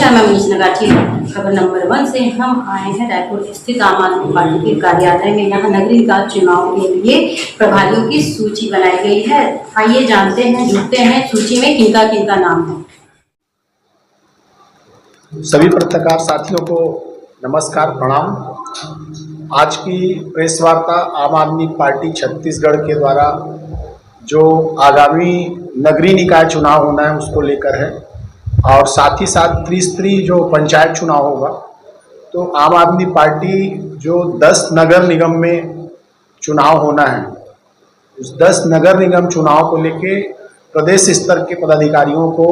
नमस्कार, मैं मनीष नगाठी। खबर नंबर 1 से हम आए हैं रायपुर स्थित आम आदमी पार्टी के कार्यालय में। यहाँ नगरीय निकाय चुनाव के लिए प्रभारियों की सूची बनाई गई है। आइए जानते हैं, जुड़ते हैं सूची में किनका किनका नाम है। सभी पत्रकार साथियों को नमस्कार, प्रणाम। आज की प्रेस वार्ता आम आदमी पार्टी छत्तीसगढ़ के द्वारा जो आगामी नगरीय निकाय चुनाव होना है उसको लेकर है, और साथ ही साथ त्रिस्तरीय जो पंचायत चुनाव होगा, तो आम आदमी पार्टी जो 10 नगर निगम में चुनाव होना है, उस 10 नगर निगम चुनाव को लेके प्रदेश स्तर के पदाधिकारियों को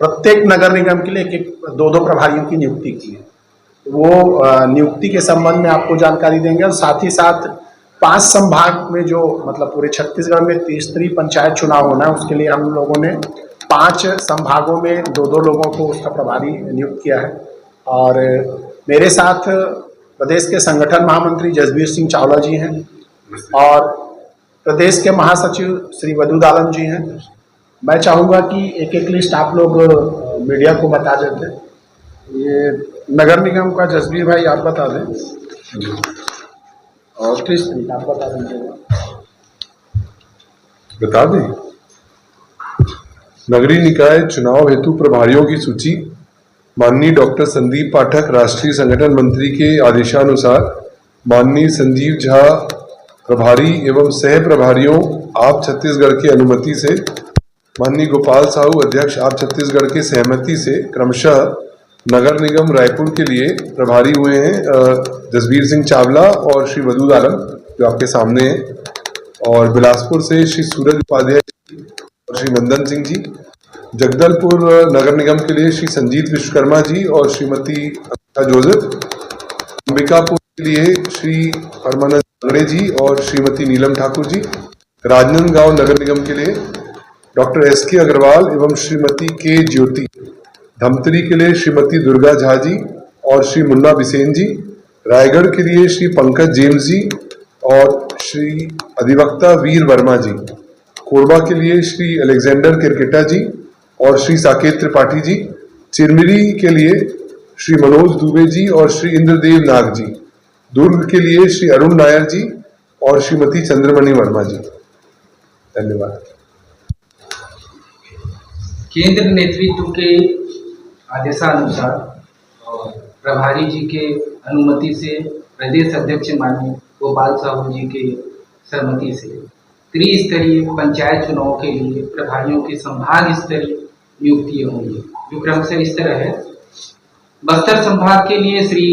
प्रत्येक नगर निगम के लिए एक 2-2 प्रभारियों की नियुक्ति की है। वो नियुक्ति के संबंध में आपको जानकारी देंगे, और साथ ही साथ 5 संभाग में जो मतलब पूरे छत्तीसगढ़ में त्रिस्तरीय पंचायत चुनाव होना है, उसके लिए हम लोगों ने 5 संभागों में 2-2 लोगों को उसका प्रभारी नियुक्त किया है। और मेरे साथ प्रदेश के संगठन महामंत्री जसबीर सिंह चावला जी हैं, और प्रदेश के महासचिव श्री वदूद आलम जी हैं। मैं चाहूँगा कि एक लिस्ट आप लोग मीडिया को बता देते। ये नगर निगम का जसबीर भाई आप बता दें, और त्रिस्तरीय आप बता दीजिएगा। बता दें। नगरीय निकाय चुनाव हेतु प्रभारियों की सूची माननीय डॉक्टर संदीप पाठक राष्ट्रीय संगठन मंत्री के आदेशानुसार माननीय संजीव झा प्रभारी एवं सह प्रभारियों आप छत्तीसगढ़ की अनुमति से, माननीय गोपाल साहू अध्यक्ष आप छत्तीसगढ़ के सहमति से क्रमशः नगर निगम रायपुर के लिए प्रभारी हुए हैं जसबीर सिंह चावला और श्री वदूद आलम जो आपके सामने हैं, और बिलासपुर से श्री सूरज उपाध्याय और श्री मंदन सिंह जी, जगदलपुर नगर निगम के लिए श्री संजीत विश्वकर्मा जी और श्रीमती अमिता जोसेफ, अंबिकापुर के लिए श्री परमानंद अंगड़े जी और श्रीमती नीलम ठाकुर जी, राजनांदगांव नगर निगम के लिए डॉक्टर SK अग्रवाल एवं श्रीमती K ज्योति, धमतरी के लिए श्रीमती दुर्गा झा जी और श्री मुन्ना बिसेन जी, रायगढ़ के लिए श्री पंकज जेम्स जी और श्री अधिवक्ता वीर वर्मा जी, कोरबा के लिए श्री अलेक्जेंडर किरकेटा जी और श्री साकेत त्रिपाठी जी, चिरमिरी के लिए श्री मनोज दुबे जी और श्री इंद्रदेव नाग जी, दुर्ग के लिए श्री अरुण नायर जी और श्रीमती चंद्रमणि वर्मा जी। धन्यवाद। केंद्र नेतृत्व के आदेशानुसार और प्रभारी जी के अनुमति से प्रदेश अध्यक्ष माननीय गोपाल साहू जी के सहमति से त्रिस्तरीय पंचायत चुनाव के लिए प्रभारियों की संभाग स्तरीय नियुक्तियां होंगी, जो क्रमशः इस तरह है। बस्तर संभाग के लिए श्री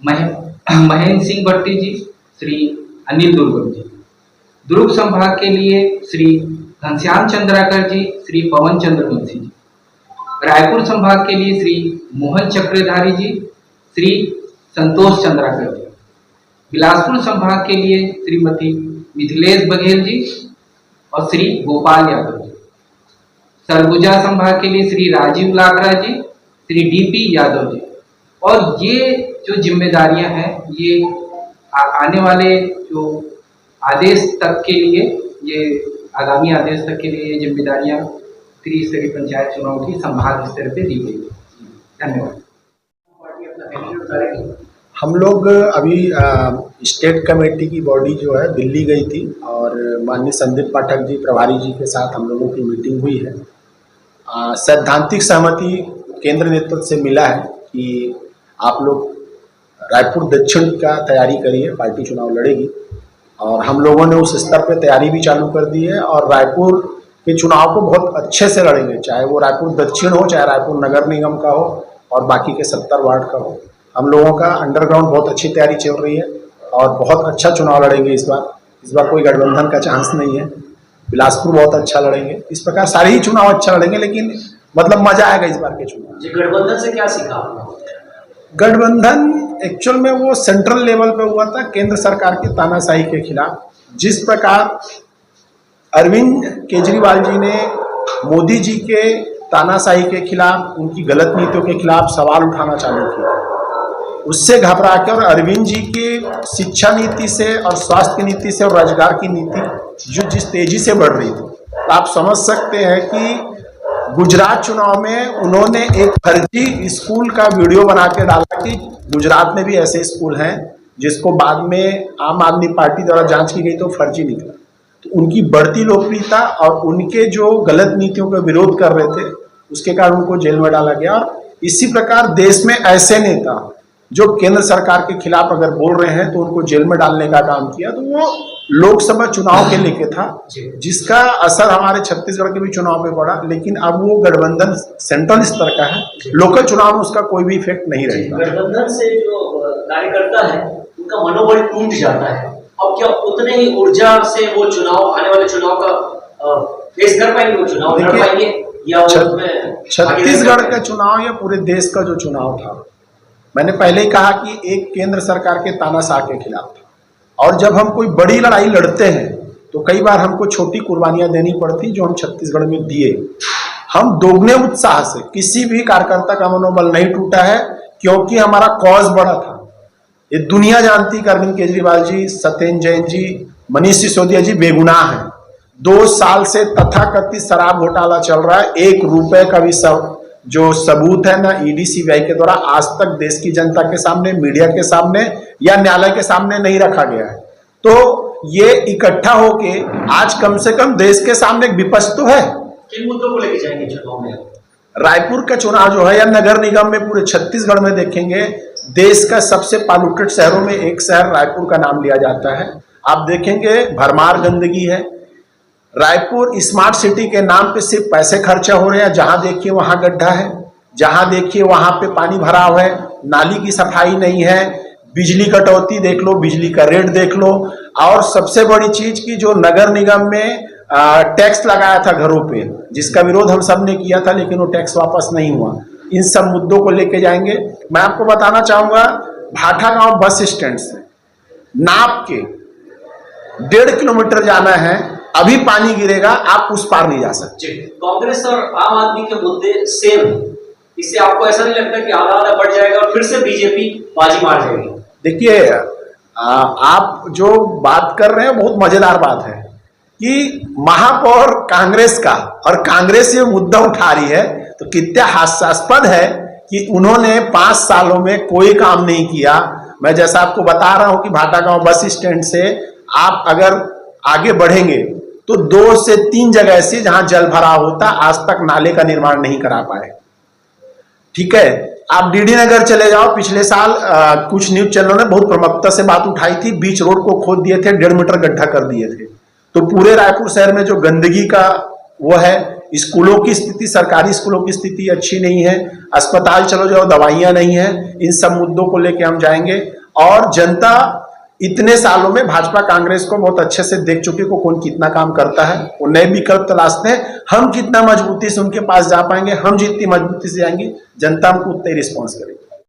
महेंद्र सिंह भट्टी जी, श्री अनिल दुर्गम जी, दुर्ग संभाग के लिए श्री घनश्याम चंद्राकर जी, श्री पवन चंद्रवंशी जी, रायपुर संभाग के लिए श्री मोहन चक्रधारी जी, श्री संतोष चंद्राकर जी, बिलासपुर संभाग के लिए श्रीमती मिथिलेश बघेल जी और श्री गोपाल यादव जी, सरगुजा संभाग के लिए श्री राजीव लाकड़ा जी, श्री DP यादव जी। और ये जो जिम्मेदारियां हैं, ये आने वाले जो आदेश तक के लिए, ये आगामी आदेश तक के लिए ये जिम्मेदारियां त्रिस्तरीय पंचायत चुनाव की संभाग स्तर पे दी गई है। धन्यवाद। हम लोग अभी स्टेट कमेटी की बॉडी जो है दिल्ली गई थी, और माननीय संदीप पाठक जी प्रभारी जी के साथ हम लोगों की मीटिंग हुई है। सैद्धांतिक सहमति केंद्र नेतृत्व से मिला है कि आप लोग रायपुर दक्षिण का तैयारी करिए, पार्टी चुनाव लड़ेगी, और हम लोगों ने उस स्तर पे तैयारी भी चालू कर दी है, और रायपुर के चुनाव को बहुत अच्छे से लड़ेंगे, चाहे वो रायपुर दक्षिण हो, चाहे रायपुर नगर निगम का हो, और बाकी के 70 वार्ड का हो। हम लोगों का अंडरग्राउंड बहुत अच्छी तैयारी चल रही है, और बहुत अच्छा चुनाव लड़ेंगे इस बार कोई गठबंधन का चांस नहीं है। बिलासपुर बहुत अच्छा लड़ेंगे। इस प्रकार सारे ही चुनाव अच्छा लड़ेंगे, लेकिन मतलब मजा आएगा इस बार के चुनाव। गठबंधन से क्या सीखा? गठबंधन एक्चुअल में वो सेंट्रल लेवल पे हुआ था, केंद्र सरकार की तानाशाही के खिलाफ। जिस प्रकार अरविंद केजरीवाल जी ने मोदी जी के तानाशाही के खिलाफ, उनकी गलत नीतियों के खिलाफ सवाल उठाना चालू किया, उससे घबरा के, और अरविंद जी की शिक्षा नीति से और स्वास्थ्य की नीति से और रोजगार की नीति जो जिस तेजी से बढ़ रही थी, तो आप समझ सकते हैं कि गुजरात चुनाव में उन्होंने एक फर्जी स्कूल का वीडियो बना के डाला कि गुजरात में भी ऐसे स्कूल हैं, जिसको बाद में आम आदमी पार्टी द्वारा जांच की गई तो फर्जी निकला। तो उनकी बढ़ती लोकप्रियता और उनके जो गलत नीतियों का विरोध कर रहे थे उसके कारण उनको जेल में डाला गया। और इसी प्रकार देश में ऐसे नेता जो केंद्र सरकार के खिलाफ अगर बोल रहे हैं तो उनको जेल में डालने का काम किया। तो वो लोकसभा चुनाव के लेके था, जिसका असर हमारे छत्तीसगढ़ के भी चुनाव पे पड़ा, लेकिन अब वो गठबंधन सेंट्रल स्तर का है, लोकल चुनाव में उसका कोई भी इफेक्ट नहीं रहेगा। गठबंधन से जो कार्यकर्ता है उनका मनोबल टूट जाता है, अब क्या उतने ही ऊर्जा से वो चुनाव, आने वाले चुनाव का फेस कर पाएंगे, वो चुनाव लड़ पाएंगे, या छत्तीसगढ़ का चुनाव या पूरे देश का जो चुनाव था, मैंने पहले ही कहा कि एक केंद्र सरकार के तानाशाह के खिलाफ था। और जब हम कोई बड़ी लड़ाई लड़ते हैं तो कई बार हमको छोटी कुर्बानियां देनी पड़ती, जो हम छत्तीसगढ़ में दिए। हम दोगुने उत्साह से, किसी भी कार्यकर्ता का मनोबल नहीं टूटा है, क्योंकि हमारा कॉज बड़ा था। ये दुनिया जानती, अरविंद केजरीवाल जी, सत्येंद्र जैन जी, मनीष सिसोदिया जी बेगुनाह हैं। 2 साल से तथाकथित शराब घोटाला चल रहा है, 1 रुपए का भी जो सबूत है ना ईडी सीबीआई के द्वारा आज तक देश की जनता के सामने, मीडिया के सामने या न्यायालय के सामने नहीं रखा गया है। तो ये इकट्ठा होके आज कम से कम देश के सामने एक विपक्ष तो है। किन मुद्दों को लेके जाएंगे चुनाव में? रायपुर का चुनाव जो है या नगर निगम में पूरे छत्तीसगढ़ में देखेंगे, देश का सबसे पॉल्यूटेड शहरों में एक शहर रायपुर का नाम लिया जाता है। आप देखेंगे भरमार गंदगी है। रायपुर स्मार्ट सिटी के नाम पे सिर्फ पैसे खर्चा हो रहे हैं, जहां देखिए वहां गड्ढा है, जहां देखिए वहां पे पानी भरा हुआ है, नाली की सफाई नहीं है, बिजली कटौती देख लो, बिजली का रेट देख लो। और सबसे बड़ी चीज की जो नगर निगम में टैक्स लगाया था घरों पे, जिसका विरोध हम सब ने किया था, लेकिन वो टैक्स वापस नहीं हुआ। इन सब मुद्दों को लेके जाएंगे। मैं आपको बताना चाहूंगा, भाटागांव बस स्टैंड से नाप के 1.5 किलोमीटर जाना है, अभी पानी गिरेगा, आप उस पार नहीं जा सकते। कांग्रेस और आम आदमी के मुद्दे सेम है, इससे आपको ऐसा नहीं लगता कि आधा आधा बढ़ जाएगा और फिर से बीजेपी बाजी मार जाएगी? देखिए, आप जो बात कर रहे हैं बहुत मजेदार बात है कि महापौर कांग्रेस का और कांग्रेस ये मुद्दा उठा रही है, तो कितना हास्यास्पद है कि उन्होंने 5 सालों में कोई काम नहीं किया। मैं जैसा आपको बता रहा हूं कि भाटागांव बस स्टैंड से आप अगर आगे बढ़ेंगे तो 2 से 3 जगह ऐसी जहां जल भरा होता, आज तक नाले का निर्माण नहीं करा पाए। ठीक है, आप डीडी नगर चले जाओ, पिछले साल कुछ न्यूज चैनलों ने बहुत प्रमुखता से बात उठाई थी, बीच रोड को खोद दिए थे, 1.5 मीटर गड्ढा कर दिए थे। तो पूरे रायपुर शहर में जो गंदगी का वो है, स्कूलों की स्थिति, सरकारी स्कूलों की स्थिति अच्छी नहीं है, अस्पताल चलो जाओ दवाइयां नहीं है। इन सब मुद्दों को लेकर हम जाएंगे। और जनता इतने सालों में भाजपा कांग्रेस को बहुत अच्छे से देख चुके को कौन कितना काम करता है, वो नए विकल्प तलाशते हैं। हम कितना मजबूती से उनके पास जा पाएंगे, हम जितनी मजबूती से जाएंगे, जनता हमको उतना ही रिस्पॉन्स करेगी।